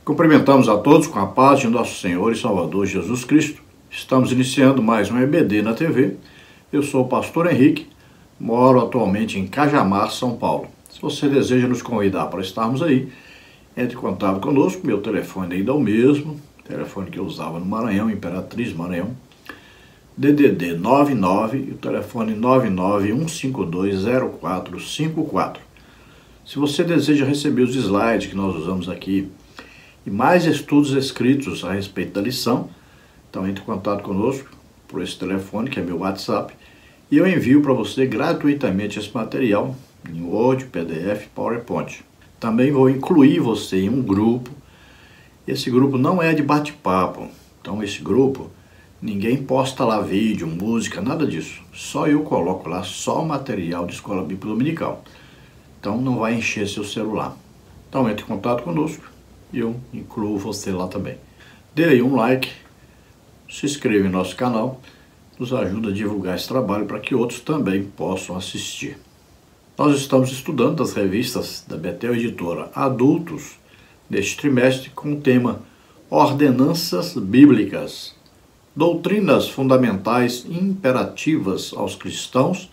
Cumprimentamos a todos com a paz de nosso Senhor e Salvador Jesus Cristo. Estamos iniciando mais um EBD na TV. Eu sou o pastor Henrique, moro atualmente em Cajamar, São Paulo. Se você deseja nos convidar para estarmos aí, entre em contato conosco. Meu telefone ainda é o mesmo, telefone que eu usava no Maranhão, Imperatriz Maranhão. DDD 99 e o telefone 991520454. Se você deseja receber os slides que nós usamos aqui e mais estudos escritos a respeito da lição, então entre em contato conosco por esse telefone, que é meu WhatsApp, e eu envio para você gratuitamente esse material em Word, PDF, PowerPoint. Também vou incluir você em um grupo. Esse grupo não é de bate-papo, então esse grupo ninguém posta lá vídeo, música, nada disso. Só eu coloco lá só material de escola bíblica dominical. Então não vai encher seu celular. Então entre em contato conosco e eu incluo você lá também. Dê aí um like, se inscreva em nosso canal, nos ajuda a divulgar esse trabalho para que outros também possam assistir. Nós estamos estudando das revistas da Betel Editora Adultos neste trimestre com o tema Ordenanças Bíblicas, doutrinas fundamentais imperativas aos cristãos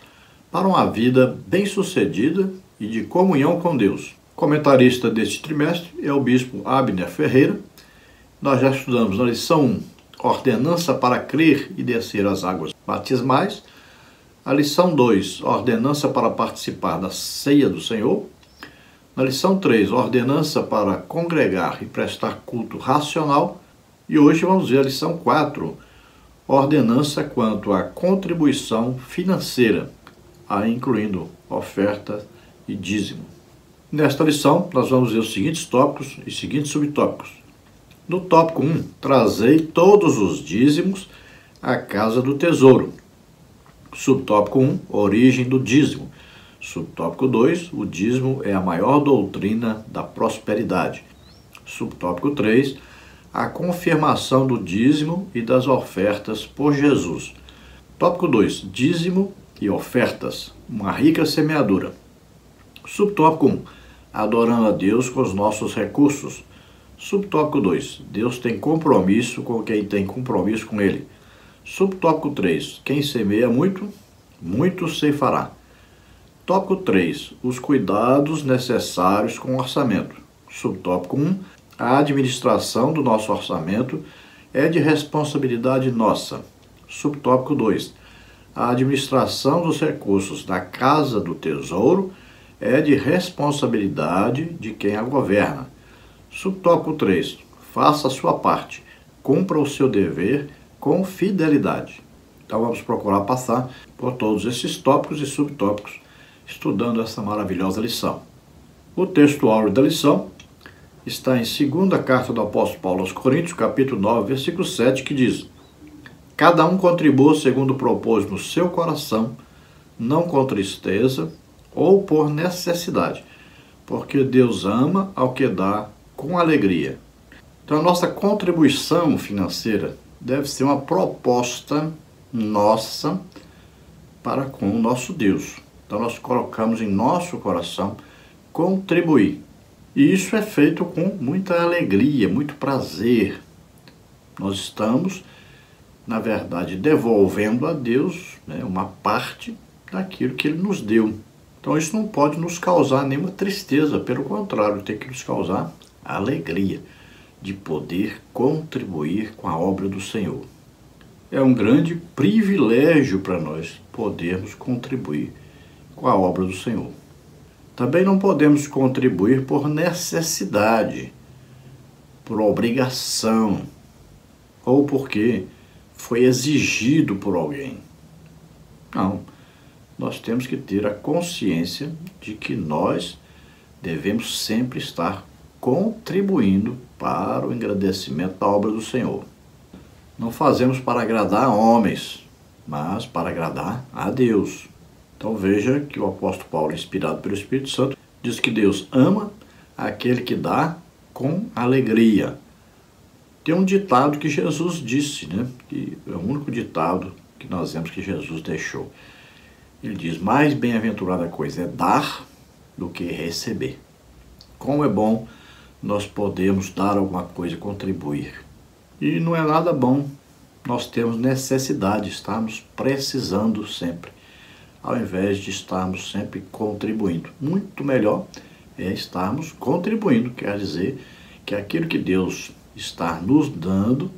para uma vida bem-sucedida e de comunhão com Deus. O comentarista deste trimestre é o bispo Abner Ferreira. Nós já estudamos na lição 1, ordenança para crer e descer as águas batismais. A lição 2, ordenança para participar da ceia do Senhor. Na lição 3, ordenança para congregar e prestar culto racional. E hoje vamos ver a lição 4, ordenança quanto à contribuição financeira, aí incluindo oferta e dízimo. Nesta lição, nós vamos ver os seguintes tópicos e seguintes subtópicos. No tópico 1, trazei todos os dízimos à casa do tesouro. Subtópico 1, origem do dízimo. Subtópico 2, o dízimo é a maior doutrina da prosperidade. Subtópico 3, a confirmação do dízimo e das ofertas por Jesus. Tópico 2, dízimo e ofertas, uma rica semeadura. Subtópico 1, adorando a Deus com os nossos recursos. Subtópico 2, Deus tem compromisso com quem tem compromisso com Ele. Subtópico 3, quem semeia muito, muito ceifará. Tópico 3, os cuidados necessários com o orçamento. Subtópico 1, a administração do nosso orçamento é de responsabilidade nossa. Subtópico 2, a administração dos recursos da Casa do Tesouro é de responsabilidade de quem a governa. Subtópico 3, faça a sua parte, cumpra o seu dever com fidelidade. Então vamos procurar passar por todos esses tópicos e subtópicos, estudando essa maravilhosa lição. O texto áureo da lição está em 2ª carta do apóstolo Paulo aos Coríntios, capítulo 9, versículo 7, que diz: cada um contribua segundo propôs no seu coração, não com tristeza ou por necessidade, porque Deus ama ao que dá com alegria. Então a nossa contribuição financeira deve ser uma proposta nossa para com o nosso Deus. Então nós colocamos em nosso coração contribuir. E isso é feito com muita alegria, muito prazer. Nós estamos, na verdade, devolvendo a Deus, uma parte daquilo que Ele nos deu. Então isso não pode nos causar nenhuma tristeza, pelo contrário, tem que nos causar alegria de poder contribuir com a obra do Senhor. É um grande privilégio para nós podermos contribuir com a obra do Senhor. Também não podemos contribuir por necessidade, por obrigação, ou porque foi exigido por alguém. Não, nós temos que ter a consciência de que nós devemos sempre estar contribuindo para o engrandecimento da obra do Senhor. Não fazemos para agradar homens, mas para agradar a Deus. Então veja que o apóstolo Paulo, inspirado pelo Espírito Santo, diz que Deus ama aquele que dá com alegria. Tem um ditado que Jesus disse, que é o único ditado que nós vemos que Jesus deixou. Ele diz: mais bem-aventurada coisa é dar do que receber. Como é bom nós podemos dar alguma coisa, contribuir. E não é nada bom. Nós temos necessidade, estamos precisando sempre, ao invés de estarmos sempre contribuindo. Muito melhor é estarmos contribuindo, quer dizer que aquilo que Deus está nos dando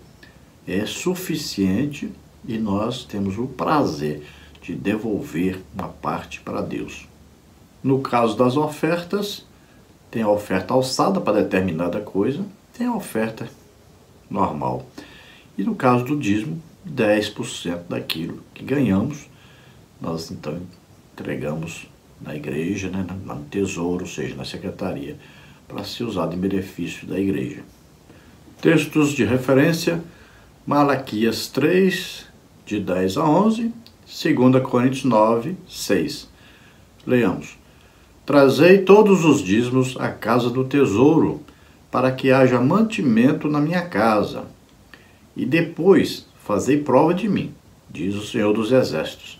é suficiente e nós temos o prazer de devolver uma parte para Deus. No caso das ofertas, tem a oferta alçada para determinada coisa, tem a oferta normal. E no caso do dízimo, 10% daquilo que ganhamos, nós então entregamos na igreja, né, no tesouro, ou seja, na secretaria, para ser usado em benefício da igreja. Textos de referência: Malaquias 3, de 10 a 11, 2 Coríntios 9, 6. Leamos. Trazei todos os dízimos à casa do tesouro, para que haja mantimento na minha casa. E depois fazei prova de mim, diz o Senhor dos Exércitos,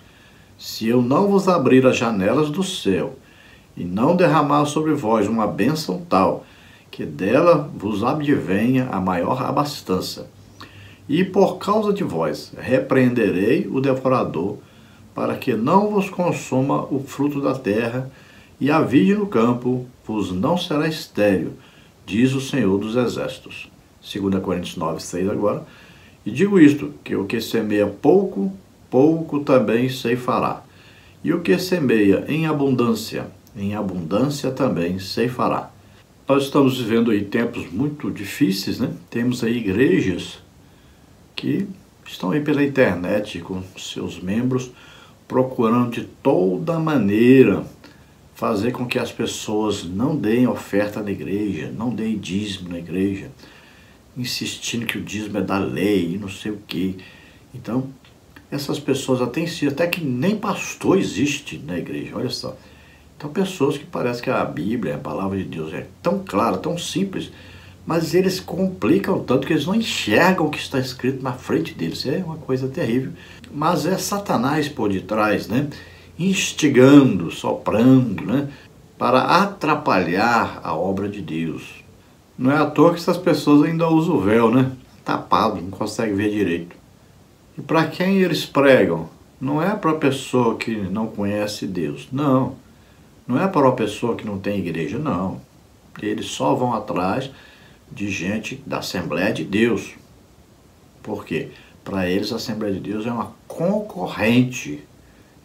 se eu não vos abrir as janelas do céu, e não derramar sobre vós uma bênção tal, que dela vos advenha a maior abastança. E por causa de vós repreenderei o devorador, para que não vos consuma o fruto da terra, e a vide no campo vos não será estéril, diz o Senhor dos Exércitos. 2 Coríntios 9, 6 agora. E digo isto, que o que semeia pouco, pouco também ceifará. E o que semeia em abundância também ceifará. Nós estamos vivendo aí tempos muito difíceis, né? Temos aí igrejas que estão aí pela internet com seus membros procurando de toda maneira fazer com que as pessoas não deem oferta na igreja, não deem dízimo na igreja, insistindo que o dízimo é da lei e não sei o quê. Então, essas pessoas até que nem pastor existe na igreja, olha só. Então, pessoas que parecem que a Bíblia, a palavra de Deus é tão clara, tão simples, mas eles complicam tanto que eles não enxergam o que está escrito na frente deles. É uma coisa terrível. Mas é Satanás por detrás, né? Instigando, soprando, né? Para atrapalhar a obra de Deus. Não é à toa que essas pessoas ainda usam o véu, né? Tapado, não consegue ver direito. E para quem eles pregam? Não é para a pessoa que não conhece Deus, não. Não é para uma pessoa que não tem igreja, não. Eles só vão atrás de gente da Assembleia de Deus. Por quê? Para eles a Assembleia de Deus é uma concorrente.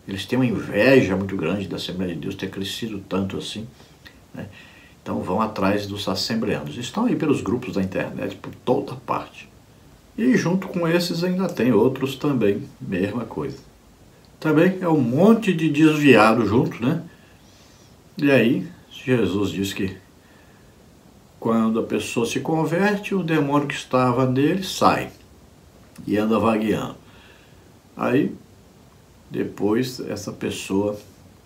Eles têm uma inveja muito grande da Assembleia de Deus ter crescido tanto assim, né? Então vão atrás dos assembleanos. Estão aí pelos grupos da internet, por toda parte. E junto com esses ainda tem outros também, mesma coisa. Também é um monte de desviado junto, né? E aí Jesus diz que quando a pessoa se converte, o demônio que estava nele sai e anda vagueando. Aí, depois, essa pessoa,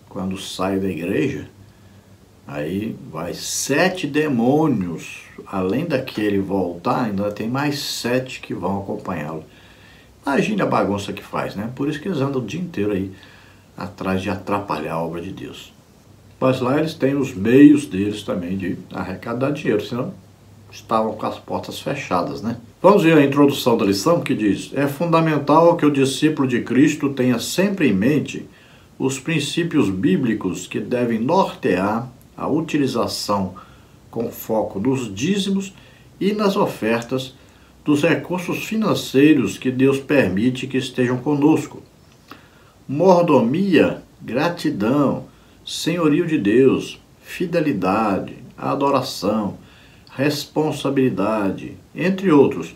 quando sai da igreja, aí vai 7 demônios, além daquele voltar, ainda tem mais 7 que vão acompanhá-lo. Imagine a bagunça que faz, né? Por isso que eles andam o dia inteiro aí, atrás de atrapalhar a obra de Deus. Mas lá eles têm os meios deles também de arrecadar dinheiro, senão estavam com as portas fechadas, né? Vamos ver a introdução da lição que diz: é fundamental que o discípulo de Cristo tenha sempre em mente os princípios bíblicos que devem nortear a utilização com foco nos dízimos e nas ofertas dos recursos financeiros que Deus permite que estejam conosco. Mordomia, gratidão, senhorio de Deus, fidelidade, adoração, responsabilidade, entre outros,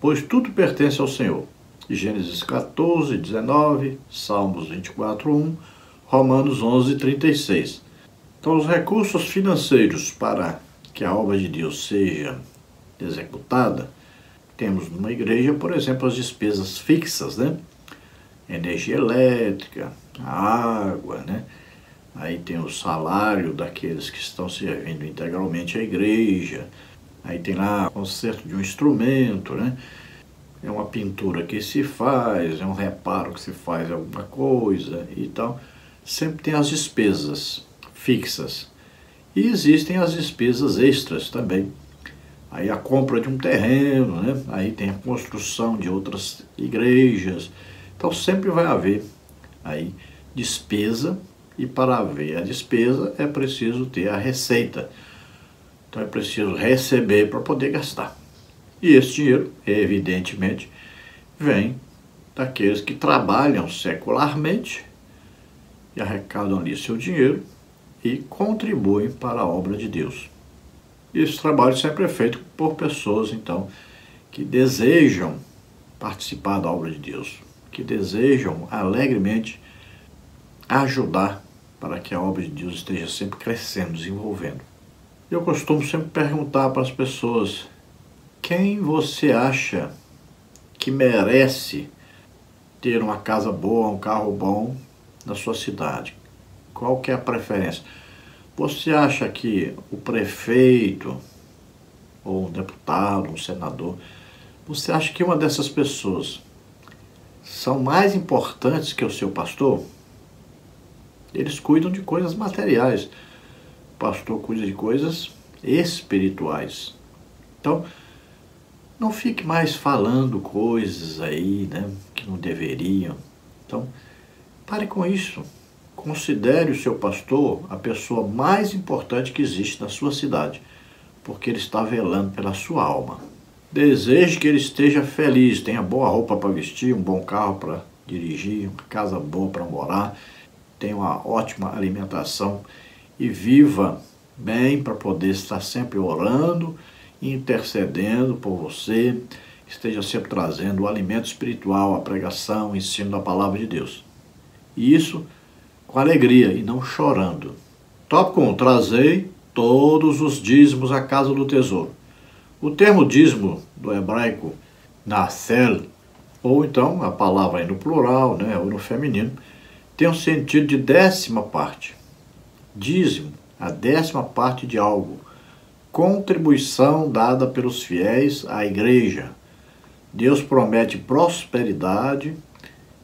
pois tudo pertence ao Senhor. Gênesis 14, 19, Salmos 24, 1, Romanos 11, 36. Então, os recursos financeiros para que a obra de Deus seja executada, temos numa igreja, por exemplo, as despesas fixas, né? Energia elétrica, água, né? Aí tem o salário daqueles que estão servindo integralmente à igreja. Aí tem lá o conserto de um instrumento, né? É uma pintura que se faz, é um reparo que se faz alguma coisa e tal. Sempre tem as despesas fixas. E existem as despesas extras também, aí a compra de um terreno, né? Aí tem a construção de outras igrejas. Então sempre vai haver aí despesa, e para haver a despesa é preciso ter a receita. Então é preciso receber para poder gastar. E esse dinheiro, evidentemente, vem daqueles que trabalham secularmente e arrecadam ali seu dinheiro e contribuem para a obra de Deus. E esse trabalho sempre é feito por pessoas, então, que desejam participar da obra de Deus, que desejam alegremente ajudar para que a obra de Deus esteja sempre crescendo, desenvolvendo. Eu costumo sempre perguntar para as pessoas: quem você acha que merece ter uma casa boa, um carro bom na sua cidade? Qual que é a preferência? Você acha que o prefeito, ou um deputado, um senador, você acha que uma dessas pessoas são mais importantes que o seu pastor? Eles cuidam de coisas materiais. O pastor cuida de coisas espirituais. Então, não fique mais falando coisas aí, né, que não deveriam. Então, pare com isso. Considere o seu pastor a pessoa mais importante que existe na sua cidade, porque ele está velando pela sua alma. Deseje que ele esteja feliz, tenha boa roupa para vestir, um bom carro para dirigir, uma casa boa para morar, tenha uma ótima alimentação e viva bem para poder estar sempre orando, intercedendo por você, esteja sempre trazendo o alimento espiritual, a pregação, o ensino da palavra de Deus. E isso com alegria e não chorando. Tópico 1. Trazei todos os dízimos à casa do tesouro. O termo dízimo do hebraico nasel, ou então a palavra aí no plural, né, ou no feminino, tem um sentido de 10ª parte. Dízimo, a 10ª parte de algo. Contribuição dada pelos fiéis à igreja. Deus promete prosperidade,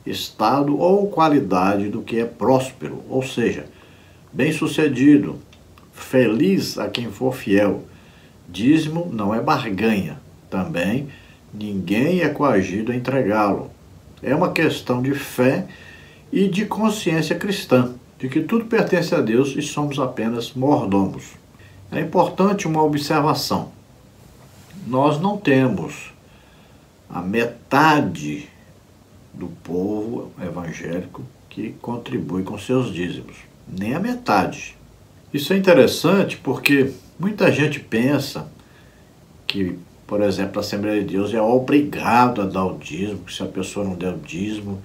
estado ou qualidade do que é próspero, ou seja, bem-sucedido, feliz a quem for fiel. Dízimo não é barganha. Também ninguém é coagido a entregá-lo. É uma questão de fé e de consciência cristã, de que tudo pertence a Deus e somos apenas mordomos. É importante uma observação. Nós não temos a metade do povo evangélico que contribui com seus dízimos, nem a metade. Isso é interessante porque muita gente pensa que, por exemplo, a Assembleia de Deus é obrigado a dar o dízimo, que se a pessoa não der o dízimo,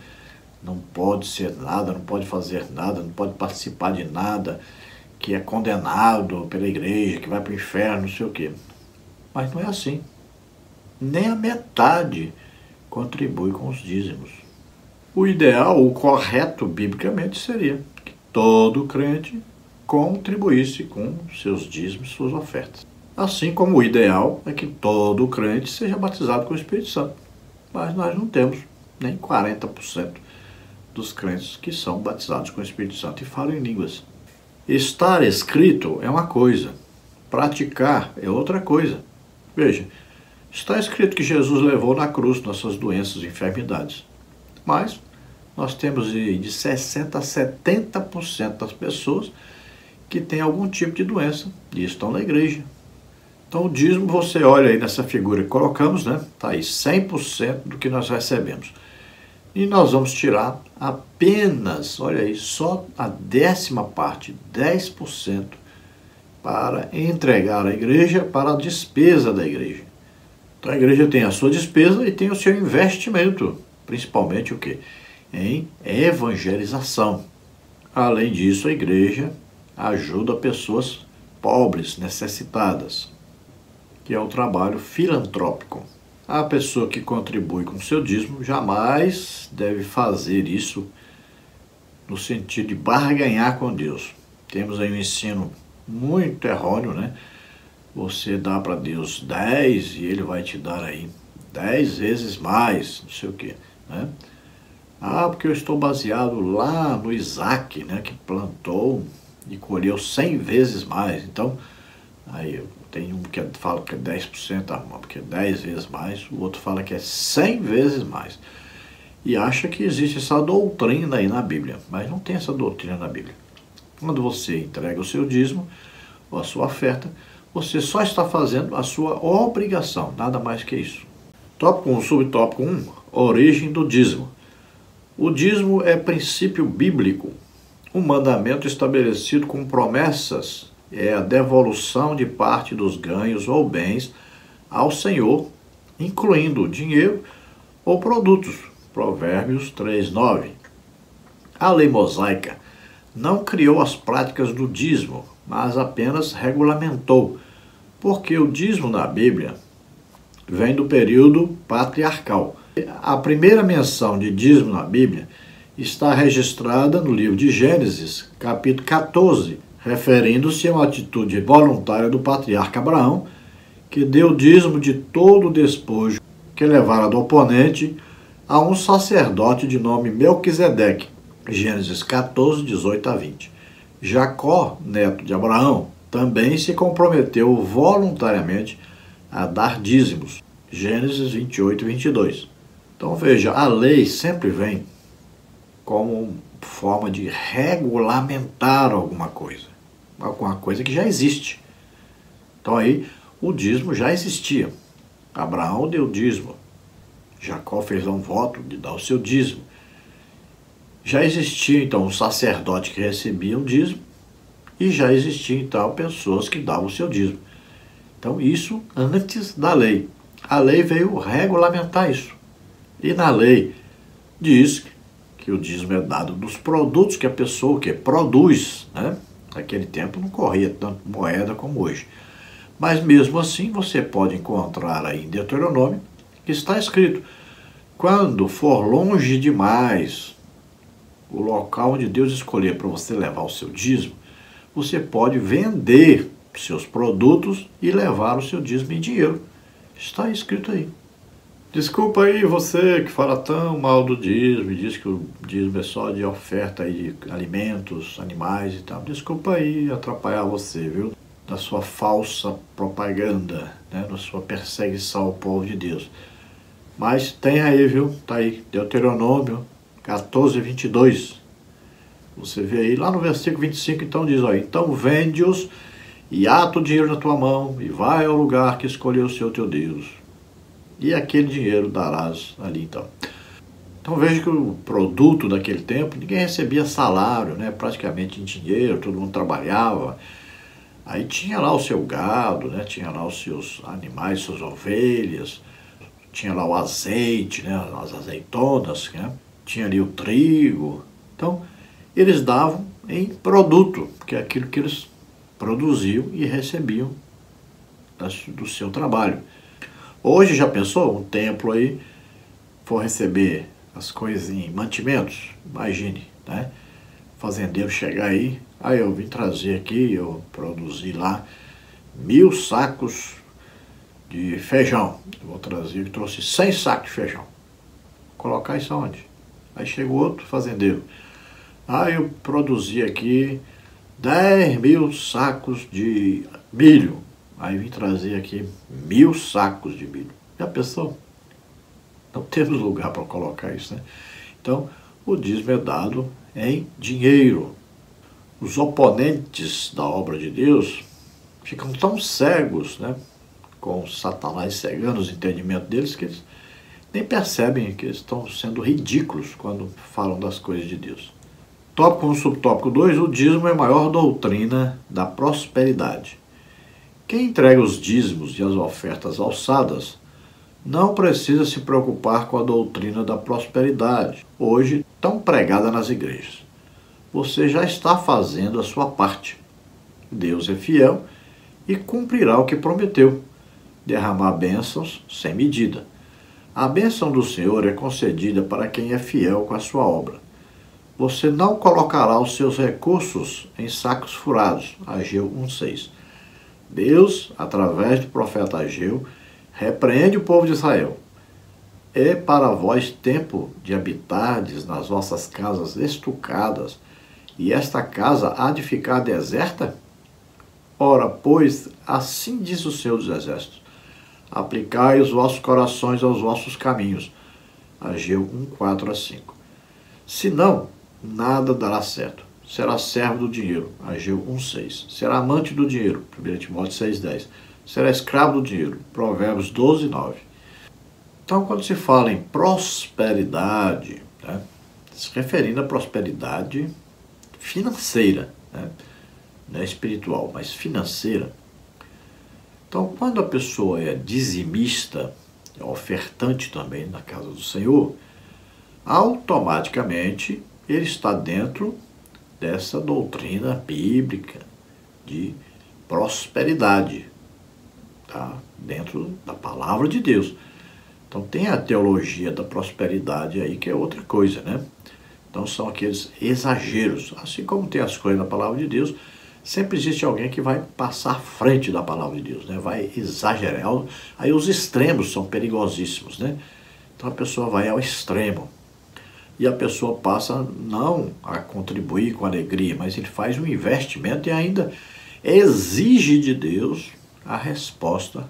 não pode ser nada, não pode fazer nada, não pode participar de nada, que é condenado pela igreja, que vai para o inferno, não sei o quê. Mas não é assim. Nem a metade contribui com os dízimos. O ideal, o correto biblicamente seria que todo crente contribuísse com seus dízimos, suas ofertas. Assim como o ideal é que todo crente seja batizado com o Espírito Santo. Mas nós não temos nem 40% dos crentes que são batizados com o Espírito Santo e falam em línguas. Estar escrito é uma coisa, praticar é outra coisa. Veja, está escrito que Jesus levou na cruz nossas doenças e enfermidades. Mas nós temos de 60% a 70% das pessoas que têm algum tipo de doença e estão na igreja. Então o dízimo, você olha aí nessa figura que colocamos, né? Está aí 100% do que nós recebemos. E nós vamos tirar apenas, olha aí, só a 10ª parte, 10%, para entregar à igreja, para a despesa da igreja. Então a igreja tem a sua despesa e tem o seu investimento, principalmente o quê? Em evangelização. Além disso, a igreja ajuda pessoas pobres, necessitadas, que é o trabalho filantrópico. A pessoa que contribui com o seu dízimo jamais deve fazer isso no sentido de barganhar com Deus. Temos aí um ensino muito errôneo, né? Você dá para Deus 10 e ele vai te dar aí 10 vezes mais, não sei o quê, né? Ah, porque eu estou baseado lá no Isaac, né? Que plantou e colheu 100 vezes mais. Então, aí Tem um que fala que é 10%, que é 10 vezes mais, o outro fala que é 100 vezes mais. E acha que existe essa doutrina aí na Bíblia, mas não tem essa doutrina na Bíblia. Quando você entrega o seu dízimo, ou a sua oferta, você só está fazendo a sua obrigação, nada mais que isso. Tópico 1, subtópico 1, origem do dízimo. O dízimo é princípio bíblico, um mandamento estabelecido com promessas, é a devolução de parte dos ganhos ou bens ao Senhor, incluindo dinheiro ou produtos. Provérbios 3:9. A lei mosaica não criou as práticas do dízimo, mas apenas regulamentou, porque o dízimo na Bíblia vem do período patriarcal. A primeira menção de dízimo na Bíblia está registrada no livro de Gênesis, capítulo 14, referindo-se a uma atitude voluntária do patriarca Abraão, que deu dízimo de todo o despojo que levara do oponente a um sacerdote de nome Melquisedeque. Gênesis 14, 18 a 20. Jacó, neto de Abraão, também se comprometeu voluntariamente a dar dízimos. Gênesis 28 e 22. Então veja, a lei sempre vem como forma de regulamentar alguma coisa que já existe. Então aí o dízimo já existia. Abraão deu dízimo. Jacó fez um voto de dar o seu dízimo. Já existia então um sacerdote que recebia o dízimo e já existia então pessoas que davam o seu dízimo. Então isso antes da lei. A lei veio regulamentar isso. E na lei diz que o dízimo é dado dos produtos que a pessoa que produz, né? Naquele tempo não corria tanto moeda como hoje. Mas mesmo assim você pode encontrar aí em Deuteronômio que está escrito: quando for longe demais o local onde Deus escolher para você levar o seu dízimo, você pode vender seus produtos e levar o seu dízimo em dinheiro. Está escrito aí. Desculpa aí você que fala tão mal do dízimo e diz que o dízimo é só de oferta aí de alimentos, animais e tal. Desculpa aí atrapalhar você, viu? Da sua falsa propaganda, né? Da sua perseguição ao povo de Deus. Mas tem aí, viu? Tá aí, Deuteronômio 14, 22. Você vê aí, lá no versículo 25, então diz, ó, então vende-os e ata o dinheiro na tua mão e vai ao lugar que escolheu o Senhor teu Deus. E aquele dinheiro darás ali, então. Então veja que o produto daquele tempo, ninguém recebia salário, né? Praticamente em dinheiro, todo mundo trabalhava. Aí tinha lá o seu gado, né? Tinha lá os seus animais, suas ovelhas, tinha lá o azeite, né? As azeitonas, né? Tinha ali o trigo. Então, eles davam em produto, que é aquilo que eles produziam e recebiam do seu trabalho. Hoje, já pensou? Um templo aí for receber as coisas em mantimentos? Imagine, né? Fazendeiro chegar aí, eu vim trazer aqui, eu produzi lá 1000 sacos de feijão. Eu vou trazer, eu trouxe 100 sacos de feijão. Colocar isso aonde? Aí chega o outro fazendeiro. Eu produzi aqui 10.000 sacos de milho. Aí vim trazer aqui 1000 sacos de milho. Já pensou? Não temos lugar para colocar isso, né? Então, o dízimo é dado em dinheiro. Os oponentes da obra de Deus ficam tão cegos, né? Com Satanás cegando os entendimentos deles, que eles nem percebem que eles estão sendo ridículos quando falam das coisas de Deus. Tópico 1, subtópico 2, o dízimo é a maior doutrina da prosperidade. Quem entrega os dízimos e as ofertas alçadas não precisa se preocupar com a doutrina da prosperidade, hoje tão pregada nas igrejas. Você já está fazendo a sua parte. Deus é fiel e cumprirá o que prometeu, derramar bênçãos sem medida. A bênção do Senhor é concedida para quem é fiel com a sua obra. Você não colocará os seus recursos em sacos furados. Ageu 1:6. Deus, através do profeta Ageu, repreende o povo de Israel. É para vós tempo de habitardes nas vossas casas estucadas, e esta casa há de ficar deserta? Ora, pois, assim diz o Senhor dos Exércitos: aplicai os vossos corações aos vossos caminhos. Ageu 1:4-5. Se não, nada dará certo. Será servo do dinheiro. Ageu 1:6. Será amante do dinheiro. 1 Timóteo 6:10. Será escravo do dinheiro. Provérbios 12:9. Então, quando se fala em prosperidade, né, se referindo à prosperidade financeira, né, não é espiritual, mas financeira. Então, quando a pessoa é dizimista, é ofertante também na casa do Senhor, automaticamente ele está dentro dessa doutrina bíblica de prosperidade, tá? Dentro da palavra de Deus. Então tem a teologia da prosperidade aí, que é outra coisa, né? Então são aqueles exageros. Assim como tem as coisas na palavra de Deus, sempre existe alguém que vai passar à frente da palavra de Deus, né? Vai exagerar. Aí os extremos são perigosíssimos, né? Então a pessoa vai ao extremo. E a pessoa passa não a contribuir com alegria, mas ele faz um investimento e ainda exige de Deus a resposta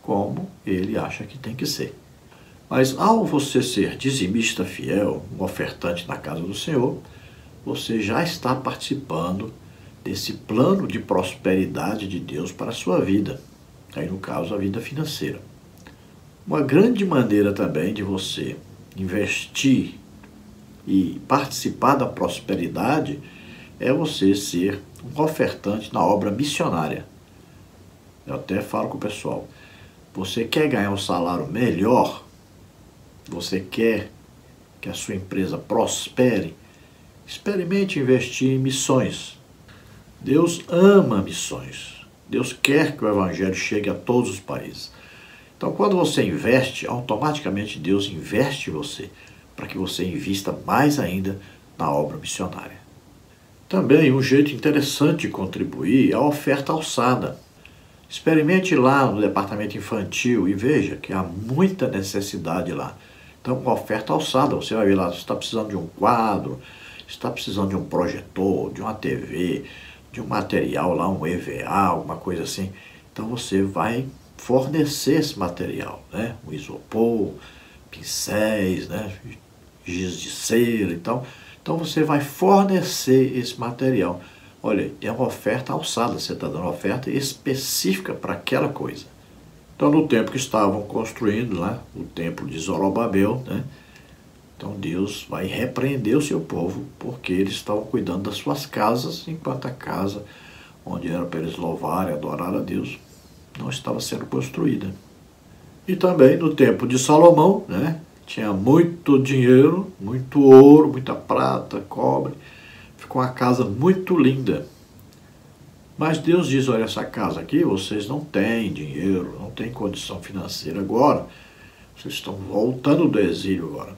como ele acha que tem que ser. Mas ao você ser dizimista fiel, um ofertante na casa do Senhor, você já está participando desse plano de prosperidade de Deus para a sua vida. Aí no caso, a vida financeira. Uma grande maneira também de você investir e participar da prosperidade é você ser um ofertante na obra missionária. Eu até falo com o pessoal, você quer ganhar um salário melhor? Você quer que a sua empresa prospere? Experimente investir em missões. Deus ama missões. Deus quer que o Evangelho chegue a todos os países. Então, quando você investe, automaticamente Deus investe em você, para que você invista mais ainda na obra missionária. Também um jeito interessante de contribuir é a oferta alçada. Experimente lá no departamento infantil e veja que há muita necessidade lá. Então, oferta alçada, você vai ver lá, você está precisando de um quadro, está precisando de um projetor, de uma TV, de um material lá, um EVA, alguma coisa assim. Então, você vai fornecer esse material, né? Um isopor, pincéis, né? Giz de cera e tal. Então você vai fornecer esse material. Olha, é uma oferta alçada, você está dando uma oferta específica para aquela coisa. Então no tempo que estavam construindo lá, o templo de Zorobabel, né? Então Deus vai repreender o seu povo, porque eles estavam cuidando das suas casas, enquanto a casa onde era para eles louvar e adorar a Deus não estava sendo construída. E também no tempo de Salomão, né? Tinha muito dinheiro, muito ouro, muita prata, cobre. Ficou uma casa muito linda. Mas Deus diz, olha, essa casa aqui, vocês não têm dinheiro, não têm condição financeira agora. Vocês estão voltando do exílio agora.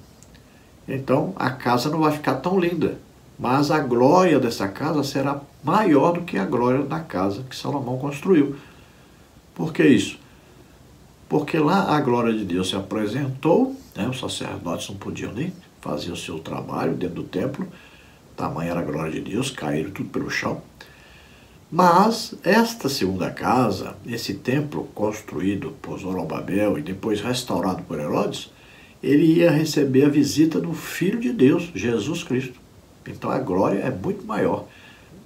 Então, a casa não vai ficar tão linda. Mas a glória dessa casa será maior do que a glória da casa que Salomão construiu. Por que isso? Porque lá a glória de Deus se apresentou, né? Os sacerdotes não podiam nem fazer o seu trabalho dentro do templo, tamanha era a glória de Deus, caíram tudo pelo chão. Mas esta segunda casa, esse templo construído por Zorobabel e depois restaurado por Herodes, ele ia receber a visita do Filho de Deus, Jesus Cristo. Então a glória é muito maior.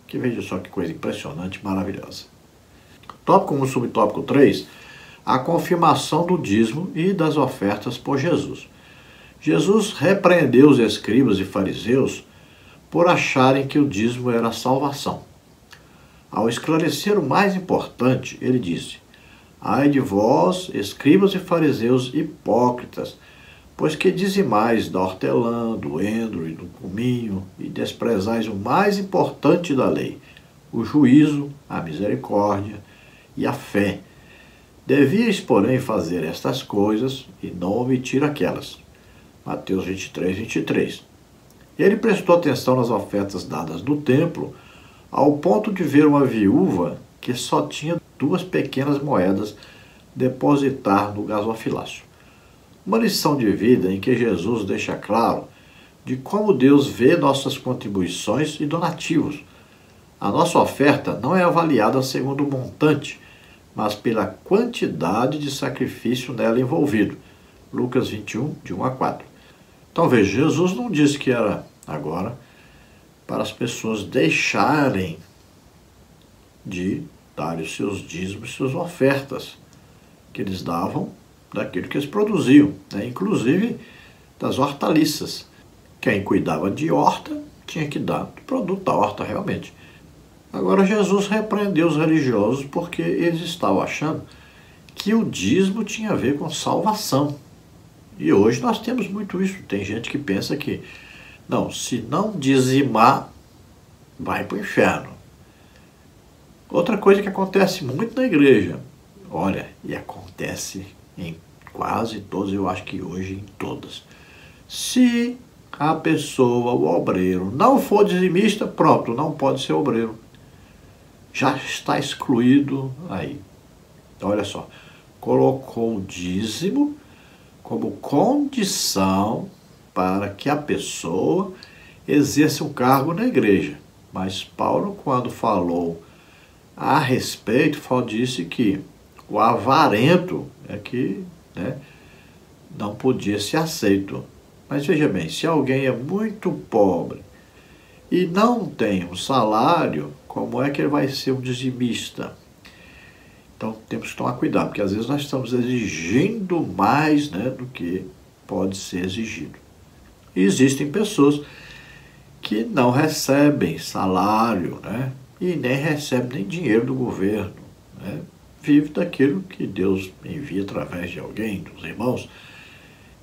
Que veja só que coisa impressionante, maravilhosa. Tópico 1, subtópico 3, a confirmação do dízimo e das ofertas por Jesus. Jesus repreendeu os escribas e fariseus por acharem que o dízimo era a salvação. Ao esclarecer o mais importante, ele disse: ai de vós, escribas e fariseus hipócritas, pois que dizimais da hortelã, do endro e do cominho, e desprezais o mais importante da lei, o juízo, a misericórdia e a fé. Devíeis, porém, fazer estas coisas e não omitir aquelas. Mateus 23:23. Ele prestou atenção nas ofertas dadas no templo, ao ponto de ver uma viúva que só tinha 2 pequenas moedas depositar no gasofilácio. Uma lição de vida em que Jesus deixa claro de como Deus vê nossas contribuições e donativos. A nossa oferta não é avaliada segundo o montante, mas pela quantidade de sacrifício nela envolvido. Lucas 21, de 1 a 4. Então veja, Jesus não disse que era agora para as pessoas deixarem de dar os seus dízimos e suas ofertas, que eles davam daquilo que eles produziam, né? Inclusive das hortaliças. Quem cuidava de horta tinha que dar do produto da horta realmente. Agora Jesus repreendeu os religiosos porque eles estavam achando que o dízimo tinha a ver com salvação. E hoje nós temos muito isso. Tem gente que pensa que, não, se não dizimar, vai para o inferno. Outra coisa que acontece muito na igreja, olha, e acontece em quase todas, eu acho que hoje em todas. Se a pessoa, o obreiro, não for dizimista, pronto, não pode ser obreiro. Já está excluído aí. Olha só, colocou o dízimo como condição para que a pessoa exerça um cargo na igreja. Mas Paulo, quando falou a respeito, disse que o avarento é que, né, não podia ser aceito. Mas veja bem, se alguém é muito pobre e não tem um salário, como é que ele vai ser um dizimista? Então temos que tomar cuidado, porque às vezes nós estamos exigindo mais, né, do que pode ser exigido. E existem pessoas que não recebem salário, né, e nem recebem nem dinheiro do governo, né, vive daquilo que Deus envia através de alguém, dos irmãos.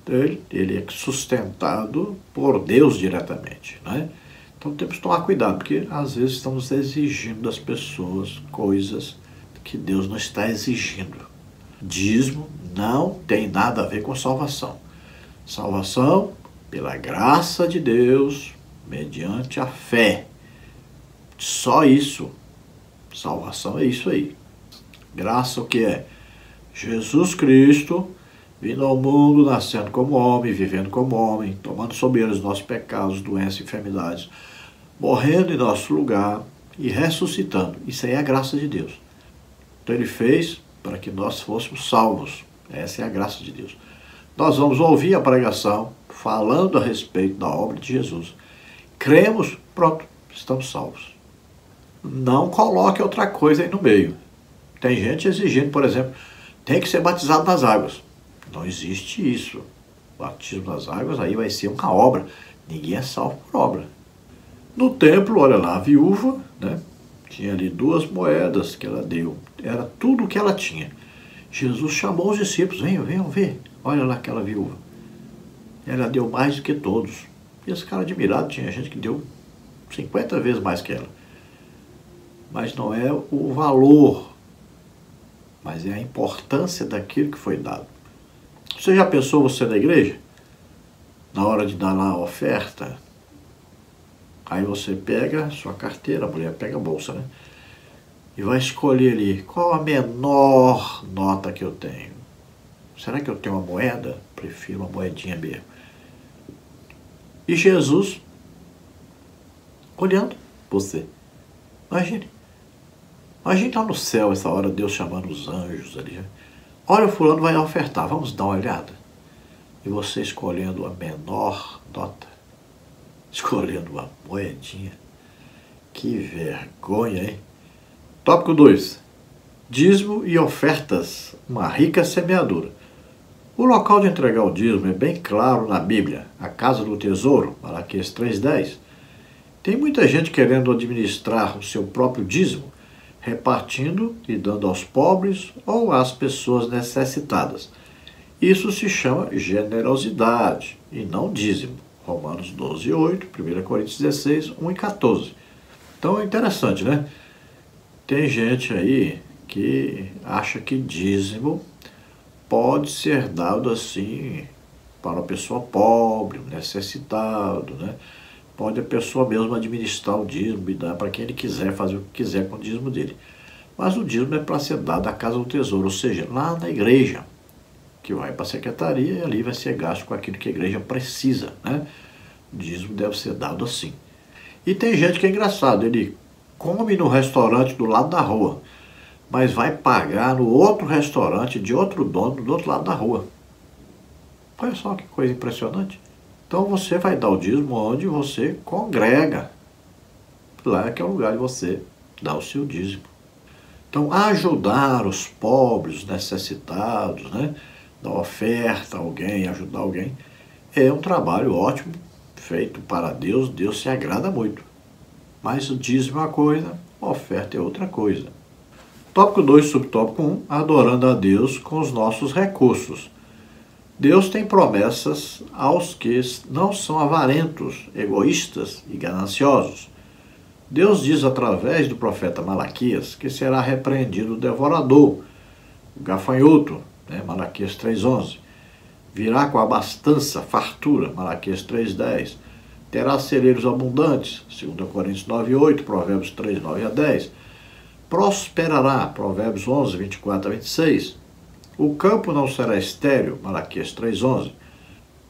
Então ele é sustentado por Deus diretamente, né? Então temos que tomar cuidado, porque às vezes estamos exigindo das pessoas coisas que Deus não está exigindo. Dízimo não tem nada a ver com salvação. Salvação pela graça de Deus, mediante a fé. Só isso. Salvação é isso aí. Graça o que é? Jesus Cristo vindo ao mundo, nascendo como homem, vivendo como homem, tomando sobre ele os nossos pecados, doenças e enfermidades, morrendo em nosso lugar e ressuscitando. Isso aí é a graça de Deus. Então ele fez para que nós fôssemos salvos. Essa é a graça de Deus. Nós vamos ouvir a pregação falando a respeito da obra de Jesus. Cremos, pronto, estamos salvos. Não coloque outra coisa aí no meio. Tem gente exigindo, por exemplo, tem que ser batizado nas águas. Não existe isso. O batismo nas águas aí vai ser uma obra. Ninguém é salvo por obra. No templo, olha lá, a viúva, né, tinha ali 2 moedas que ela deu. Era tudo o que ela tinha. Jesus chamou os discípulos, venham ver. Olha lá aquela viúva. Ela deu mais do que todos. E esse cara admirado, tinha gente que deu 50 vezes mais que ela. Mas não é o valor, mas é a importância daquilo que foi dado. Você já pensou você na igreja? Na hora de dar lá a oferta, aí você pega a sua carteira, a mulher pega a bolsa, né? E vai escolher ali, qual a menor nota que eu tenho? Será que eu tenho uma moeda? Prefiro uma moedinha mesmo. E Jesus, olhando você. Imagine lá no céu, essa hora, Deus chamando os anjos ali. Olha, o fulano vai ofertar, vamos dar uma olhada. E você escolhendo a menor nota, escolhendo uma moedinha. Que vergonha, hein? Tópico 2. Dízimo e ofertas, uma rica semeadura. O local de entregar o dízimo é bem claro na Bíblia, a casa do tesouro, Malaquias 3:10. Tem muita gente querendo administrar o seu próprio dízimo, repartindo e dando aos pobres ou às pessoas necessitadas. Isso se chama generosidade e não dízimo. Romanos 12:8, 1 Coríntios 16, 1 e 14. Então é interessante, né? Tem gente aí que acha que dízimo pode ser dado assim para uma pessoa pobre, necessitado, né? Pode a pessoa mesmo administrar o dízimo e dar para quem ele quiser, fazer o que quiser com o dízimo dele. Mas o dízimo é para ser dado à casa do tesouro, ou seja, lá na igreja, que vai para a secretaria e ali vai ser gasto com aquilo que a igreja precisa, né? O dízimo deve ser dado assim. E tem gente que é engraçado, ele come no restaurante do lado da rua, mas vai pagar no outro restaurante de outro dono do outro lado da rua. Olha só que coisa impressionante. Então você vai dar o dízimo onde você congrega. Lá que é o lugar de você dar o seu dízimo. Então, ajudar os pobres, os necessitados, né? Dar oferta a alguém, ajudar alguém, é um trabalho ótimo, feito para Deus. Deus se agrada muito. Mas o dízimo é uma coisa, a oferta é outra coisa. Tópico 2, subtópico 1, adorando a Deus com os nossos recursos. Deus tem promessas aos que não são avarentos, egoístas e gananciosos. Deus diz através do profeta Malaquias que será repreendido o devorador, o gafanhoto, né? Malaquias 3,11. Virá com abastança, fartura, Malaquias 3,10. Terá celeiros abundantes, 2 Coríntios 9,8, Provérbios 3, 9 a 10. Prosperará, Provérbios 11, 24 a 26. O campo não será estéril, Malaquias 3,11.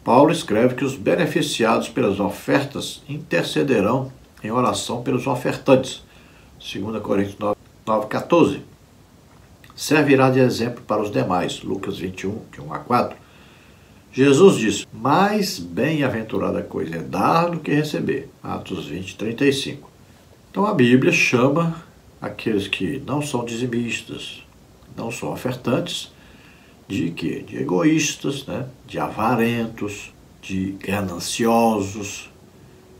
Paulo escreve que os beneficiados pelas ofertas intercederão em oração pelos ofertantes, 2 Coríntios 9, 14. Servirá de exemplo para os demais, Lucas 21, de 1 a 4. Jesus diz, mais bem-aventurada coisa é dar do que receber, Atos 20, 35. Então a Bíblia chama aqueles que não são dizimistas, não são ofertantes, de quê? De egoístas, né? De avarentos, de gananciosos,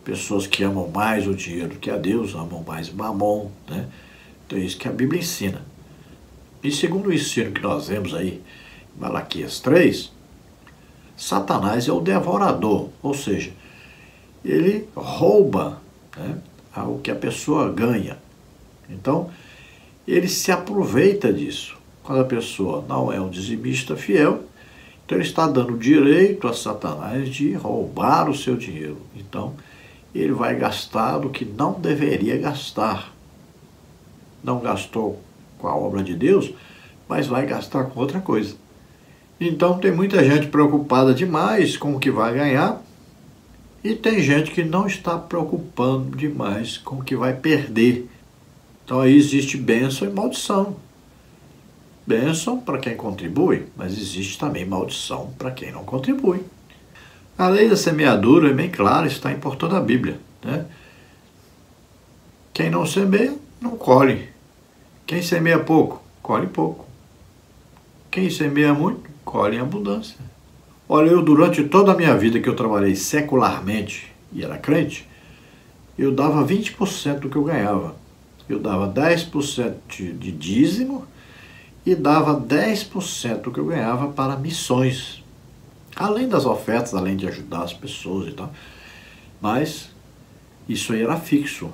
pessoas que amam mais o dinheiro que a Deus, amam mais mamon, né? Então é isso que a Bíblia ensina. E segundo o ensino que nós vemos aí, em Malaquias 3, Satanás é o devorador, ou seja, ele rouba, né, o que a pessoa ganha. Então, ele se aproveita disso. Quando a pessoa não é um dizimista fiel, então ele está dando direito a Satanás de roubar o seu dinheiro. Então, ele vai gastar o que não deveria gastar. Não gastou com a obra de Deus, mas vai gastar com outra coisa. Então tem muita gente preocupada demais com o que vai ganhar e tem gente que não está preocupando demais com o que vai perder. Então aí existe bênção e maldição. Bênção para quem contribui, mas existe também maldição para quem não contribui. A lei da semeadura é bem clara, está em por toda a Bíblia, né? Quem não semeia, não colhe. Quem semeia pouco, colhe pouco. Quem semeia muito, colhe em abundância. Olha, eu durante toda a minha vida que eu trabalhei secularmente e era crente, eu dava 20% do que eu ganhava. Eu dava 10% de dízimo e dava 10% do que eu ganhava para missões. Além das ofertas, além de ajudar as pessoas e tal. Mas isso aí era fixo.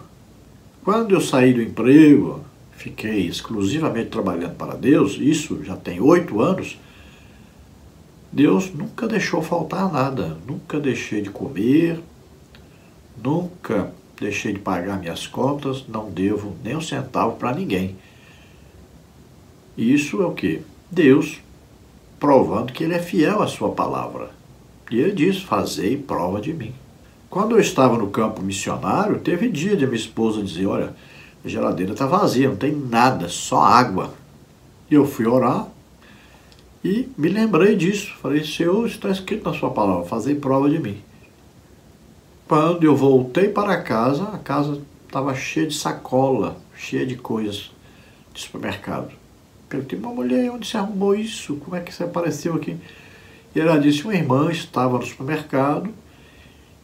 Quando eu saí do emprego, fiquei exclusivamente trabalhando para Deus, isso já tem 8 anos, Deus nunca deixou faltar nada. Nunca deixei de comer, nunca deixei de pagar minhas contas, não devo nem um centavo para ninguém. Isso é o quê? Deus provando que Ele é fiel à sua palavra. E Ele diz, fazei prova de mim. Quando eu estava no campo missionário, teve dia de minha esposa dizer, olha, a geladeira está vazia, não tem nada, só água. E eu fui orar e me lembrei disso. Falei, Senhor, está escrito na sua palavra, fazei prova de mim. Quando eu voltei para a casa estava cheia de sacola, cheia de coisas de supermercado. Perguntei, uma mulher, onde você arrumou isso? Como é que você apareceu aqui? E ela disse, uma irmã estava no supermercado,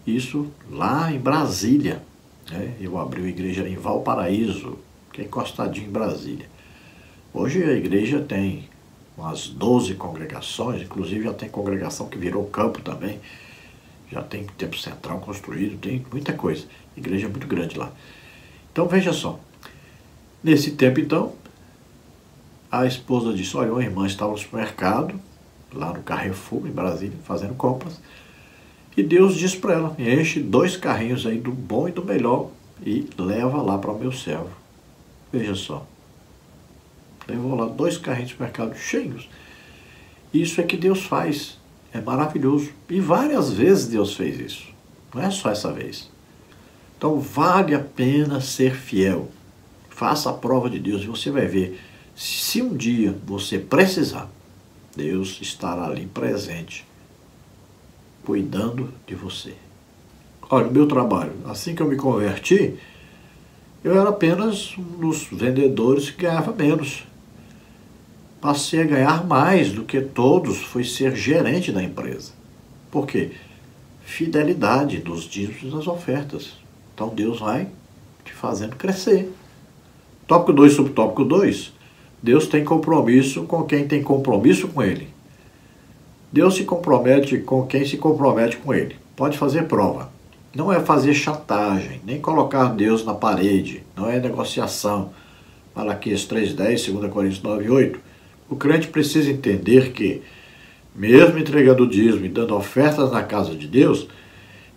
isso lá em Brasília. Né? Eu abri a igreja em Valparaíso, que é encostadinho em Brasília. Hoje a igreja tem umas 12 congregações, inclusive já tem congregação que virou campo também. Já tem tempo central construído, tem muita coisa. Igreja muito grande lá. Então veja só. Nesse tempo então, a esposa disse, olha, uma irmã estava no supermercado, lá no Carrefour, em Brasília, fazendo compras. E Deus disse para ela, enche 2 carrinhos aí do bom e do melhor e leva lá para o meu servo. Veja só. Levou lá 2 carrinhos de supermercado cheios. Isso é que Deus faz. É maravilhoso. E várias vezes Deus fez isso. Não é só essa vez. Então vale a pena ser fiel. Faça a prova de Deus e você vai ver. Se um dia você precisar, Deus estará ali presente, cuidando de você. Olha, o meu trabalho, assim que eu me converti, eu era apenas um dos vendedores que ganhava menos. Passei a ganhar mais do que todos, foi ser gerente da empresa. Por quê? Fidelidade dos dízimos e das ofertas. Então Deus vai te fazendo crescer. Tópico 2, subtópico 2. Deus tem compromisso com quem tem compromisso com Ele. Deus se compromete com quem se compromete com Ele. Pode fazer prova. Não é fazer chantagem, nem colocar Deus na parede. Não é negociação. Malaquias 3:10, 2 Coríntios 9:8. O crente precisa entender que, mesmo entregando o dízimo e dando ofertas na casa de Deus,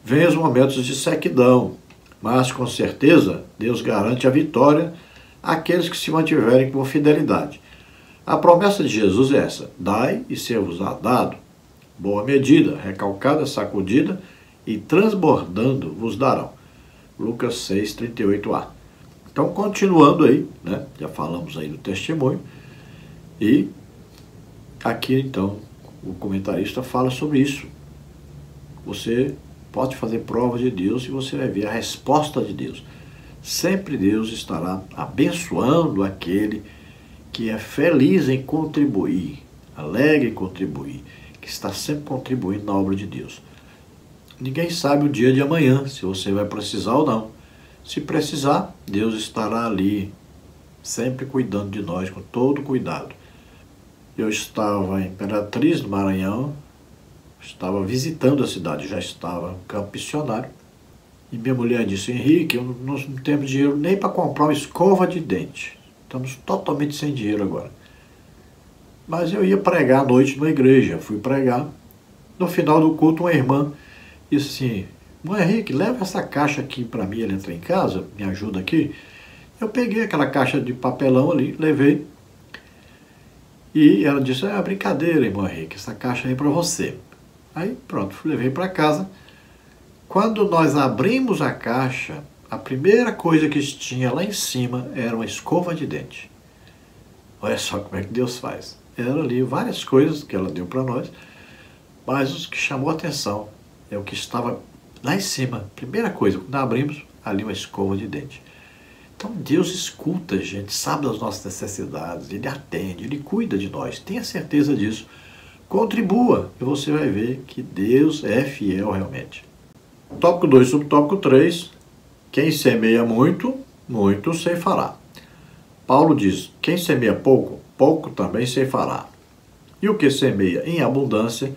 vêm os momentos de sequidão. Mas, com certeza, Deus garante a vitória àqueles que se mantiverem com fidelidade. A promessa de Jesus é essa: dai e ser-vos-á dado. Boa medida, recalcada, sacudida e transbordando vos darão. Lucas 6:38a. Então, continuando aí, né? Já falamos aí do testemunho. E aqui, então, o comentarista fala sobre isso. Você pode fazer prova de Deus e você vai ver a resposta de Deus. Sempre Deus estará abençoando aquele que é feliz em contribuir, alegre em contribuir, que está sempre contribuindo na obra de Deus. Ninguém sabe o dia de amanhã, se você vai precisar ou não. Se precisar, Deus estará ali, sempre cuidando de nós, com todo cuidado. Eu estava em Imperatriz, no Maranhão, estava visitando a cidade, já estava no campo missionário. E minha mulher disse: Henrique, nós não temos dinheiro nem para comprar uma escova de dente. Estamos totalmente sem dinheiro agora. Mas eu ia pregar à noite numa igreja, fui pregar. No final do culto, uma irmã disse assim: Mãe Henrique, leva essa caixa aqui para mim, ele entra em casa, me ajuda aqui. Eu peguei aquela caixa de papelão ali, levei. E ela disse: brincadeira, irmão Henrique, essa caixa aí para você. Aí pronto, levei para casa. Quando nós abrimos a caixa, a primeira coisa que tinha lá em cima era uma escova de dente. Olha só como é que Deus faz. Eram ali várias coisas que ela deu para nós, mas o que chamou a atenção é o que estava lá em cima. Primeira coisa, quando abrimos, ali uma escova de dente. Então Deus escuta a gente, sabe das nossas necessidades, Ele atende, Ele cuida de nós, tenha certeza disso. Contribua e você vai ver que Deus é fiel realmente. Tópico 2, subtópico 3. Quem semeia muito, muito ceifará. Paulo diz: quem semeia pouco, pouco também ceifará. E o que semeia em abundância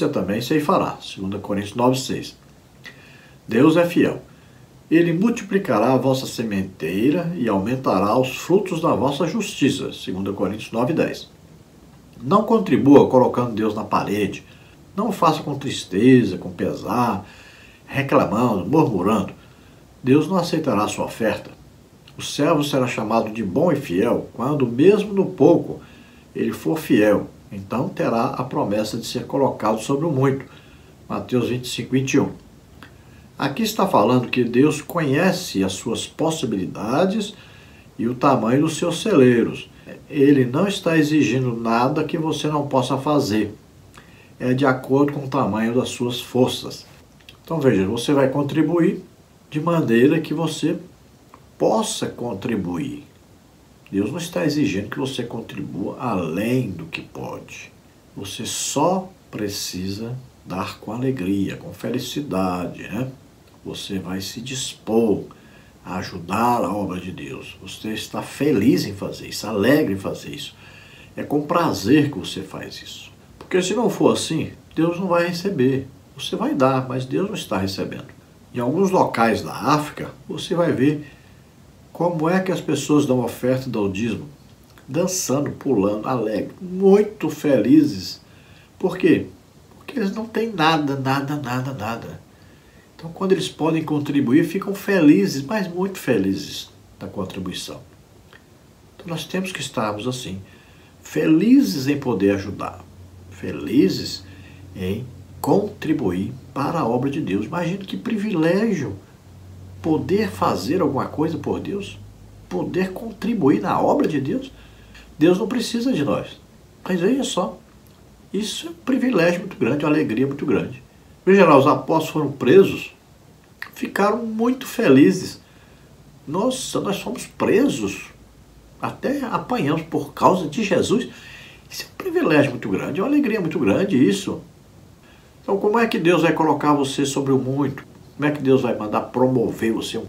também ceifará. 2 Coríntios 9:6. Deus é fiel. Ele multiplicará a vossa sementeira e aumentará os frutos da vossa justiça. 2 Coríntios 9:10. Não contribua colocando Deus na parede. Não faça com tristeza, com pesar, reclamando, murmurando. Deus não aceitará a sua oferta. O servo será chamado de bom e fiel quando, mesmo no pouco, ele for fiel. Então terá a promessa de ser colocado sobre o muito. Mateus 25:21. Aqui está falando que Deus conhece as suas possibilidades e o tamanho dos seus celeiros. Ele não está exigindo nada que você não possa fazer. É de acordo com o tamanho das suas forças. Então veja, você vai contribuir de maneira que você possa contribuir. Deus não está exigindo que você contribua além do que pode. Você só precisa dar com alegria, com felicidade, né? Você vai se dispor a ajudar a obra de Deus. Você está feliz em fazer isso, alegre em fazer isso. É com prazer que você faz isso. Porque se não for assim, Deus não vai receber. Você vai dar, mas Deus não está recebendo. Em alguns locais da África, você vai ver como é que as pessoas dão oferta e dão dízimo. Dançando, pulando, alegre, muito felizes. Por quê? Porque eles não têm nada. Então, quando eles podem contribuir, ficam felizes, mas muito felizes da contribuição. Então, nós temos que estarmos assim, felizes em poder ajudar, felizes em contribuir para a obra de Deus. Imagina que privilégio poder fazer alguma coisa por Deus. poder contribuir na obra de Deus. Deus não precisa de nós. Mas veja só, isso é um privilégio muito grande, uma alegria muito grande. Veja lá, os apóstolos foram presos, ficaram muito felizes. Nossa, nós fomos presos, até apanhamos por causa de Jesus. Isso é um privilégio muito grande, é uma alegria muito grande isso. Então como é que Deus vai colocar você sobre o muito? Como é que Deus vai mandar promover você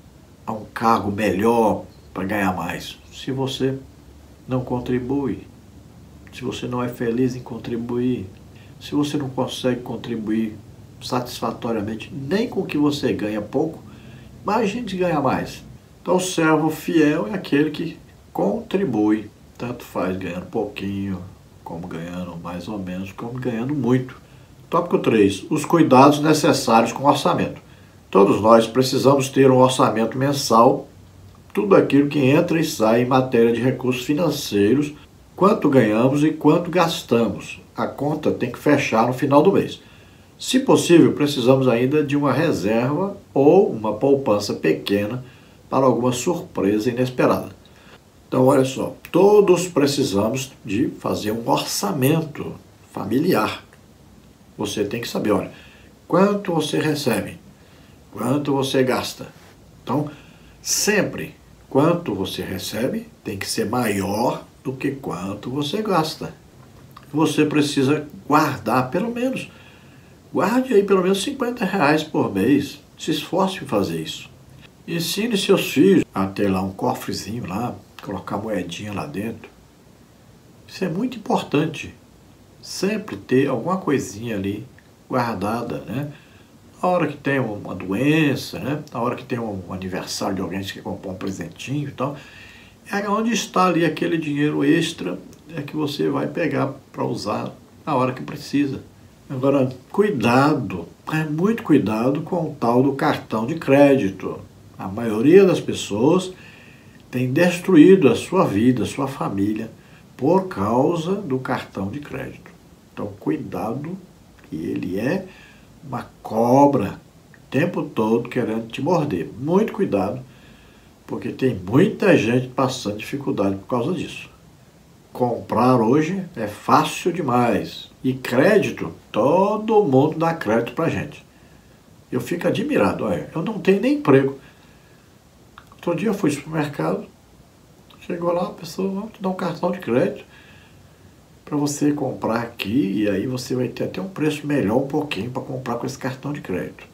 a um cargo melhor para ganhar mais? Se você não contribui, se você não é feliz em contribuir, se você não consegue contribuir satisfatoriamente nem com o que você ganha pouco, imagine de ganhar mais. Então o servo fiel é aquele que contribui, tanto faz ganhando pouquinho, como ganhando mais ou menos, como ganhando muito. Tópico 3. Os cuidados necessários com o orçamento. Todos nós precisamos ter um orçamento mensal, tudo aquilo que entra e sai em matéria de recursos financeiros, quanto ganhamos e quanto gastamos. A conta tem que fechar no final do mês. Se possível, precisamos ainda de uma reserva ou uma poupança pequena para alguma surpresa inesperada. Então, olha só, todos precisamos de fazer um orçamento familiar. Você tem que saber, olha, quanto você recebe, quanto você gasta. Então, sempre, quanto você recebe tem que ser maior do que quanto você gasta. Você precisa guardar pelo menos, guarde aí pelo menos R$50 por mês. Se esforce em fazer isso. Ensine seus filhos a ter lá um cofrezinho lá, colocar moedinha lá dentro. Isso é muito importante. Sempre ter alguma coisinha ali guardada, né? Na hora que tem uma doença, né? Na hora que tem um aniversário de alguém que quer comprar um presentinho e tal, é onde está ali aquele dinheiro extra que você vai pegar para usar na hora que precisa. Agora, cuidado, muito cuidado com o tal do cartão de crédito. A maioria das pessoas tem destruído a sua vida, a sua família, por causa do cartão de crédito. Então, cuidado, que ele é uma cobra o tempo todo querendo te morder. Muito cuidado, porque tem muita gente passando dificuldade por causa disso. Comprar hoje é fácil demais. E crédito, todo mundo dá crédito pra gente. Eu fico admirado, olha, eu não tenho nem emprego. Outro dia eu fui ao supermercado, chegou lá, a pessoa, vamos te dar um cartão de crédito para você comprar aqui, e aí você vai ter até um preço melhor um pouquinho para comprar com esse cartão de crédito.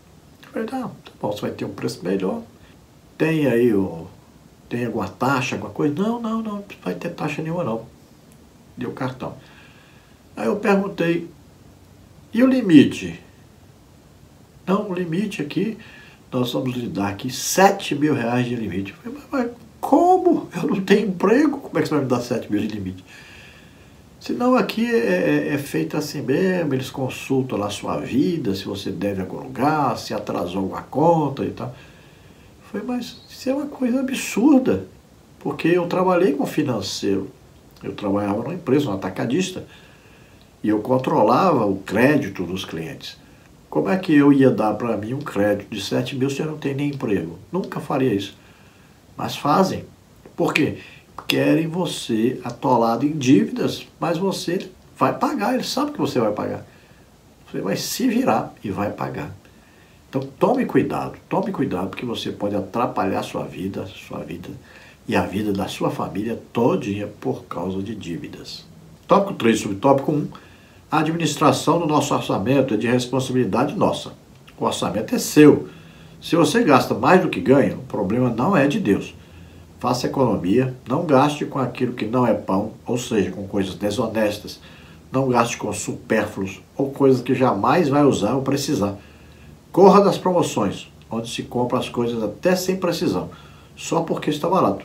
Eu falei, tá bom, você vai ter um preço melhor. Tem aí, tem alguma taxa, alguma coisa? Não vai ter taxa nenhuma não. Deu o cartão. Aí eu perguntei, e o limite? Não, o limite aqui, nós vamos lhe dar aqui R$7.000 de limite. Eu falei, mas como? Eu não tenho emprego, como é que você vai me dar 7 mil de limite? Senão aqui é feito assim mesmo, eles consultam lá a sua vida, se você deve algum lugar, se atrasou alguma conta e tal. Eu falei, mas isso é uma coisa absurda, porque eu trabalhei com financeiro, eu trabalhava numa empresa, um atacadista, e eu controlava o crédito dos clientes. Como é que eu ia dar para mim um crédito de 7 mil se eu não tenho nem emprego? Nunca faria isso. Mas fazem. Por quê? Querem você atolado em dívidas, mas você vai pagar, ele sabe que você vai pagar. Você vai se virar e vai pagar. Então tome cuidado, porque você pode atrapalhar sua vida e a vida da sua família todinha por causa de dívidas. Tópico 3, subtópico 1. A administração do nosso orçamento é de responsabilidade nossa. O orçamento é seu. Se você gasta mais do que ganha, o problema não é de Deus. Faça economia, não gaste com aquilo que não é pão, ou seja, com coisas desonestas. Não gaste com supérfluos ou coisas que jamais vai usar ou precisar. Corra das promoções, onde se compra as coisas até sem precisão, só porque está barato.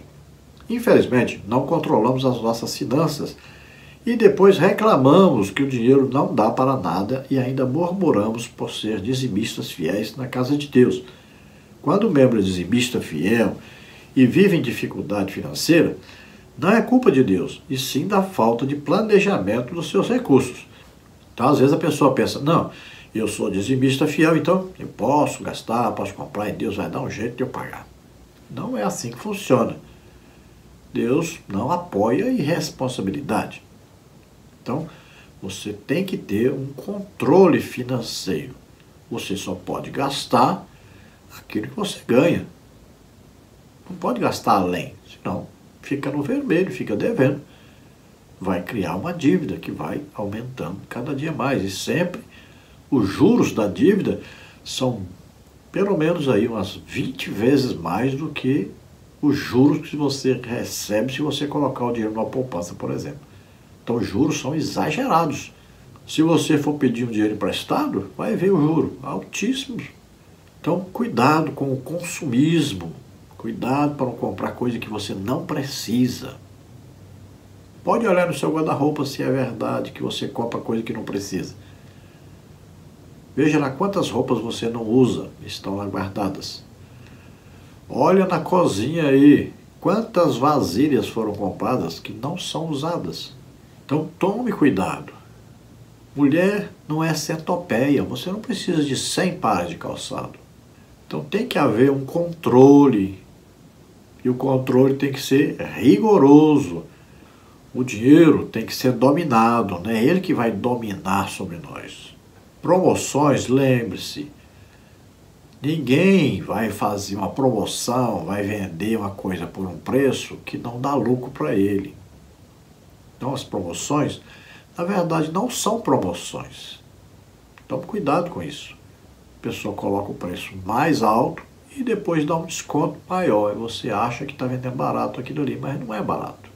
Infelizmente, não controlamos as nossas finanças e depois reclamamos que o dinheiro não dá para nada e ainda murmuramos por ser dizimistas fiéis na casa de Deus. Quando o membro é dizimista fiel e vive em dificuldade financeira, não é culpa de Deus, e sim da falta de planejamento dos seus recursos. Então, às vezes a pessoa pensa, não, eu sou dizimista fiel, então eu posso gastar, posso comprar e Deus vai dar um jeito de eu pagar. Não é assim que funciona. Deus não apoia a irresponsabilidade. Então, você tem que ter um controle financeiro. Você só pode gastar aquilo que você ganha. Não pode gastar além, senão fica no vermelho, fica devendo. Vai criar uma dívida que vai aumentando cada dia mais. E sempre os juros da dívida são pelo menos aí umas 20 vezes mais do que os juros que você recebe se você colocar o dinheiro numa poupança, por exemplo. Então os juros são exagerados. Se você for pedir um dinheiro emprestado, vai ver o juro altíssimo. Então cuidado com o consumismo. Cuidado para não comprar coisa que você não precisa. Pode olhar no seu guarda-roupa se é verdade que você compra coisa que não precisa. Veja lá quantas roupas você não usa, estão lá guardadas. Olha na cozinha aí, quantas vasilhas foram compradas que não são usadas. Então tome cuidado. Mulher não é centopeia, você não precisa de 100 pares de calçado. Então tem que haver um controle. E o controle tem que ser rigoroso. O dinheiro tem que ser dominado, não é ele que vai dominar sobre nós. Promoções, lembre-se, ninguém vai fazer uma promoção, vai vender uma coisa por um preço que não dá lucro para ele. Então as promoções, na verdade, não são promoções. Tome cuidado com isso. A pessoa coloca o preço mais alto e depois dá um desconto maior. E você acha que está vendendo barato aquilo ali, mas não é barato.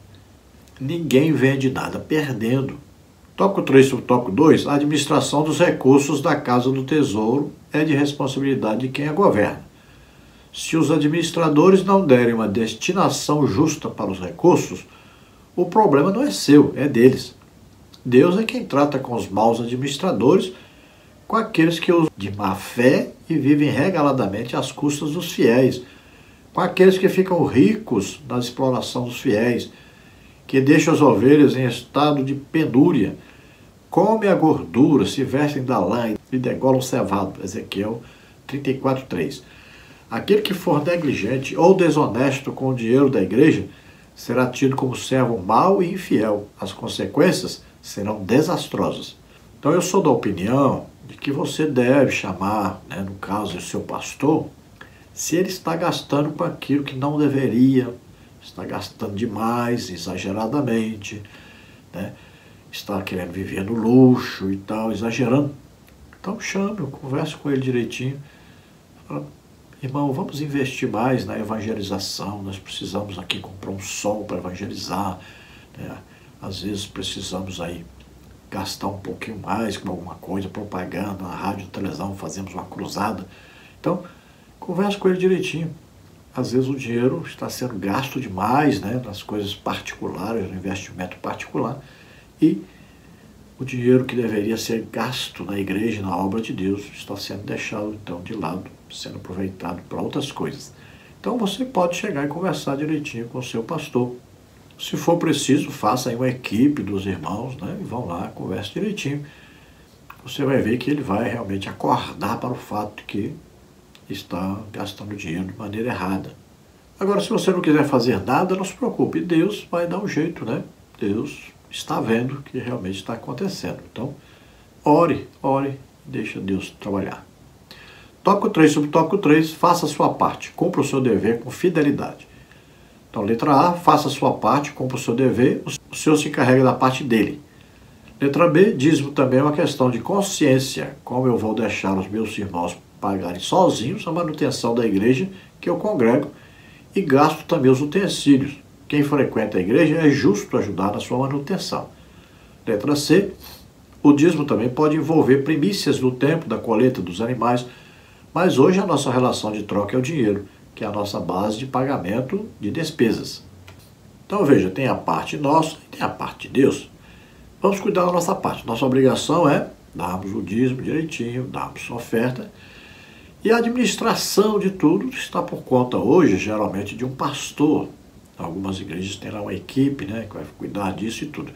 Ninguém vende nada perdendo. Tópico 3 sobre o tópico 2, a administração dos recursos da Casa do Tesouro é de responsabilidade de quem a governa. Se os administradores não derem uma destinação justa para os recursos, o problema não é seu, é deles. Deus é quem trata com os maus administradores, com aqueles que usam de má fé e vivem regaladamente às custas dos fiéis, com aqueles que ficam ricos na exploração dos fiéis, que deixam as ovelhas em estado de penúria, comem a gordura, se vestem da lã e degolam o cevado. Ezequiel 34:3. Aquele que for negligente ou desonesto com o dinheiro da igreja será tido como servo mau e infiel. As consequências serão desastrosas. Então eu sou da opinião de que você deve chamar, no caso, o seu pastor, se ele está gastando com aquilo que não deveria, está gastando demais, exageradamente, está querendo viver no luxo e tal, exagerando. Então chame, eu converso com ele direitinho. Fala, irmão, vamos investir mais na evangelização, nós precisamos aqui comprar um som para evangelizar, às vezes precisamos aí gastar um pouquinho mais com alguma coisa, propaganda, na rádio, televisão, fazemos uma cruzada. Então, converse com ele direitinho. Às vezes o dinheiro está sendo gasto demais, nas coisas particulares, no investimento particular, e o dinheiro que deveria ser gasto na igreja, na obra de Deus, está sendo deixado então de lado, sendo aproveitado para outras coisas. Então você pode chegar e conversar direitinho com o seu pastor. Se for preciso, faça aí uma equipe dos irmãos, e vão lá, converse direitinho. Você vai ver que ele vai realmente acordar para o fato de que está gastando dinheiro de maneira errada. Agora, se você não quiser fazer nada, não se preocupe, Deus vai dar um jeito, Deus está vendo o que realmente está acontecendo. Então, ore, deixa Deus trabalhar. Tópico 3 sobre tópico 3, faça a sua parte, cumpra o seu dever com fidelidade. Então, letra A, faça a sua parte, cumpra o seu dever, o Senhor se encarrega da parte dele. Letra B, dízimo também é uma questão de consciência, como eu vou deixar os meus irmãos pagarem sozinhos a manutenção da igreja que eu congrego e gasto também os utensílios. Quem frequenta a igreja é justo ajudar na sua manutenção. Letra C, o dízimo também pode envolver primícias do tempo, da colheita dos animais, mas hoje a nossa relação de troca é o dinheiro, que é a nossa base de pagamento de despesas. Então veja, tem a parte nossa e tem a parte de Deus. Vamos cuidar da nossa parte. Nossa obrigação é darmos o dízimo direitinho, darmos oferta. E a administração de tudo está por conta hoje, geralmente, de um pastor. Algumas igrejas têm lá uma equipe, que vai cuidar disso e tudo.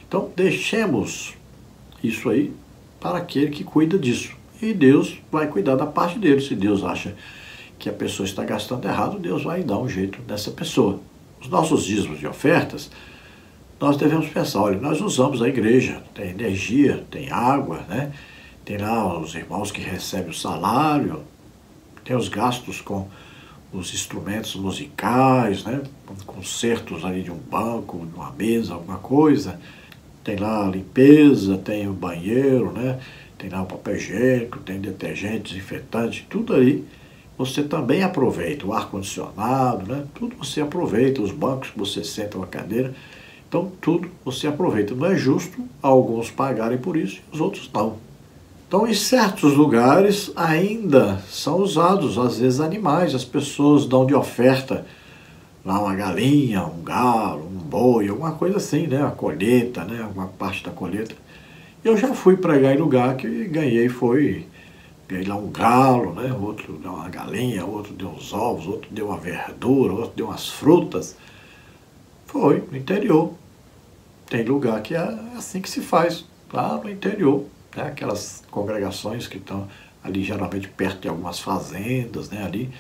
Então, deixemos isso aí para aquele que cuida disso. E Deus vai cuidar da parte dele. Se Deus acha que a pessoa está gastando errado, Deus vai dar um jeito nessa pessoa. Os nossos dízimos e ofertas, nós devemos pensar, olha, nós usamos a igreja, tem energia, tem água, né? Tem lá os irmãos que recebem o salário, tem os gastos com os instrumentos musicais, né? Concertos ali de um banco, de uma mesa, alguma coisa. Tem lá a limpeza, tem o banheiro, né? Tem lá o papel higiênico, tem detergente, desinfetante, tudo aí. Você também aproveita o ar-condicionado, né? Tudo você aproveita, os bancos que você senta na cadeira. Então, tudo você aproveita. Não é justo alguns pagarem por isso e os outros não. Então, em certos lugares ainda são usados, às vezes, animais. As pessoas dão de oferta lá uma galinha, um galo, um boi, alguma coisa assim, né? A colheita, né? Alguma parte da colheita. Eu já fui pregar em lugar que ganhei lá um galo, né? Outro deu uma galinha, outro deu uns ovos, outro deu uma verdura, outro deu umas frutas. Foi no interior. Tem lugar que é assim que se faz, lá no interior. Né? Aquelas congregações que estão ali geralmente perto de algumas fazendas, né? Ali.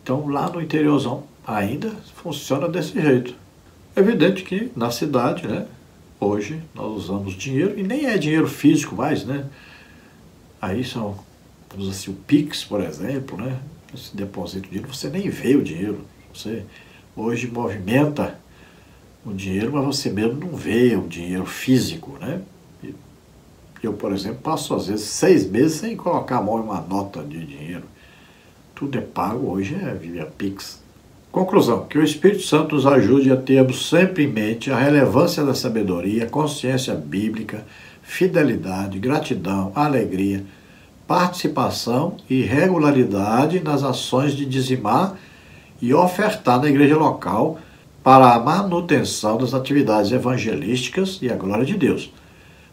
Então lá no interiorzão ainda funciona desse jeito. É evidente que na cidade, né? Hoje nós usamos dinheiro, e nem é dinheiro físico mais, né? Aí são, vamos dizer assim, o Pix, por exemplo, né? Você deposita o dinheiro, você nem vê o dinheiro. Você hoje movimenta o dinheiro, mas você mesmo não vê o dinheiro físico, né? Eu, por exemplo, passo às vezes 6 meses sem colocar a mão em uma nota de dinheiro. Tudo é pago, hoje é via Pix. Conclusão, que o Espírito Santo nos ajude a termos sempre em mente a relevância da sabedoria, consciência bíblica, fidelidade, gratidão, alegria, participação e regularidade nas ações de dizimar e ofertar na igreja local para a manutenção das atividades evangelísticas e a glória de Deus.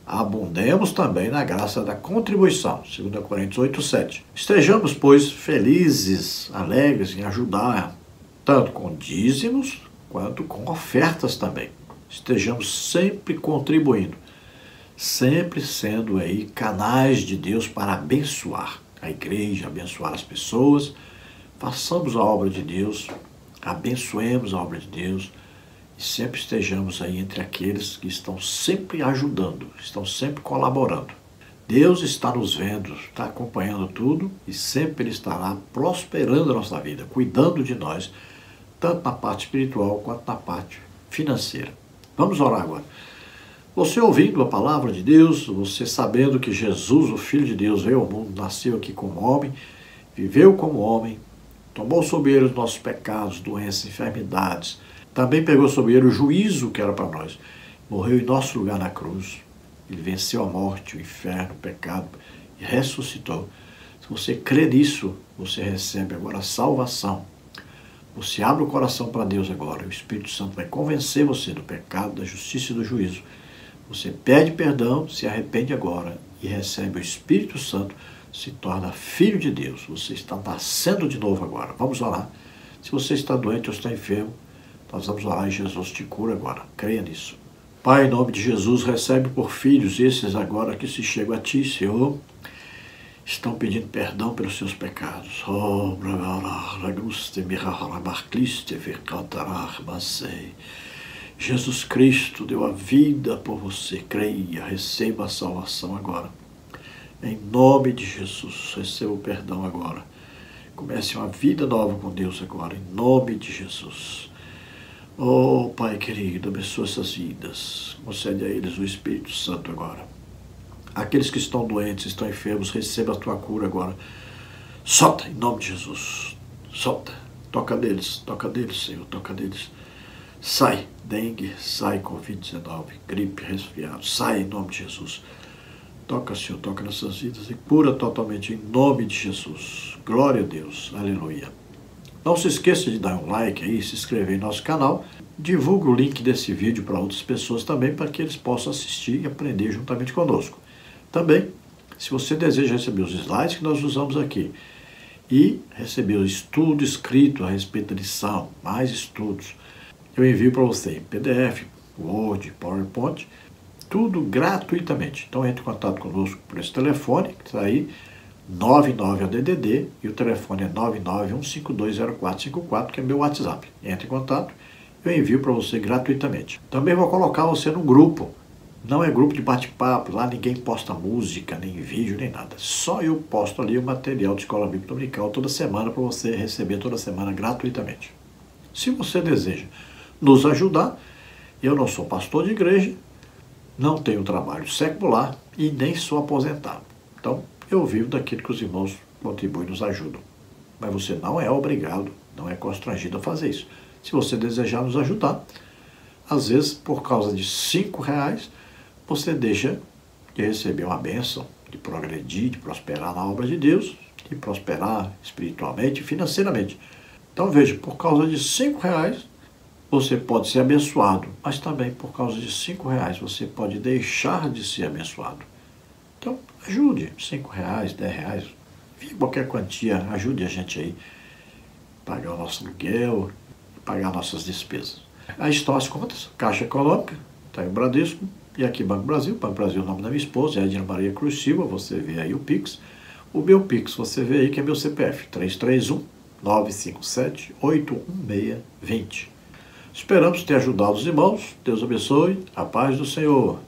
Abundemos também na graça da contribuição, 2 Coríntios 8:7. Estejamos, pois, felizes, alegres em ajudar, tanto com dízimos quanto com ofertas também. Estejamos sempre contribuindo, sempre sendo aí canais de Deus para abençoar a igreja, abençoar as pessoas. Façamos a obra de Deus, abençoemos a obra de Deus e sempre estejamos aí entre aqueles que estão sempre ajudando, estão sempre colaborando. Deus está nos vendo, está acompanhando tudo e sempre Ele estará prosperando a nossa vida, cuidando de nós, tanto na parte espiritual quanto na parte financeira. Vamos orar agora. Você ouvindo a palavra de Deus, você sabendo que Jesus, o Filho de Deus, veio ao mundo, nasceu aqui como homem, viveu como homem, tomou sobre ele os nossos pecados, doenças, enfermidades, também pegou sobre ele o juízo que era para nós, morreu em nosso lugar na cruz, ele venceu a morte, o inferno, o pecado e ressuscitou. Se você crê nisso, você recebe agora a salvação. Você abre o coração para Deus agora, o Espírito Santo vai convencer você do pecado, da justiça e do juízo. Você pede perdão, se arrepende agora e recebe o Espírito Santo, se torna filho de Deus. Você está nascendo de novo agora. Vamos orar. Se você está doente ou está enfermo, nós vamos orar e Jesus te cura agora. Creia nisso. Pai, em nome de Jesus, recebe por filhos esses agora que se chegam a Ti, Senhor. Estão pedindo perdão pelos seus pecados. Jesus Cristo deu a vida por você. Creia, receba a salvação agora. Em nome de Jesus, receba o perdão agora. Comece uma vida nova com Deus agora, em nome de Jesus. Oh, Pai querido, abençoa essas vidas. Concede a eles o Espírito Santo agora. Aqueles que estão doentes, estão enfermos, receba a tua cura agora. Solta, em nome de Jesus. Solta. Toca neles, Senhor, toca neles. Sai, dengue, sai, Covid-19, gripe, resfriado. Sai, em nome de Jesus. Toca, Senhor, toca nessas vidas e cura totalmente, em nome de Jesus. Glória a Deus. Aleluia. Não se esqueça de dar um like aí, se inscrever em nosso canal. Divulgue o link desse vídeo para outras pessoas também, para que eles possam assistir e aprender juntamente conosco. Também, se você deseja receber os slides que nós usamos aqui e receber o estudo escrito a respeito da lição, mais estudos, eu envio para você em PDF, Word, PowerPoint, tudo gratuitamente. Então entre em contato conosco por esse telefone, que está aí, 99-DDD, e o telefone é 991520454, que é meu WhatsApp. Entre em contato eu envio para você gratuitamente. Também vou colocar você no grupo. Não é grupo de bate-papo, lá ninguém posta música, nem vídeo, nem nada. Só eu posto ali o material de Escola Bíblica Dominical toda semana para você receber toda semana gratuitamente. Se você deseja nos ajudar, eu não sou pastor de igreja, não tenho trabalho secular e nem sou aposentado. Então, eu vivo daquilo que os irmãos contribuem e nos ajudam. Mas você não é obrigado, não é constrangido a fazer isso. Se você desejar nos ajudar, às vezes, por causa de R$ 5, você deixa de receber uma bênção, de progredir, de prosperar na obra de Deus, de prosperar espiritualmente e financeiramente. Então, veja, por causa de R$ 5, você pode ser abençoado, mas também por causa de R$ 5 você pode deixar de ser abençoado. Então, ajude, R$ 5, R$ 10, qualquer quantia, ajude a gente aí a pagar o nosso aluguel, pagar nossas despesas. Aí estão as contas, Caixa Econômica, está aí o Bradesco, e aqui Banco Brasil é o nome da minha esposa, é Edna Maria Cruz Silva, você vê aí o Pix. O meu Pix, você vê aí que é meu CPF, 331-957-81620. Esperamos ter ajudado os irmãos, Deus abençoe, a paz do Senhor.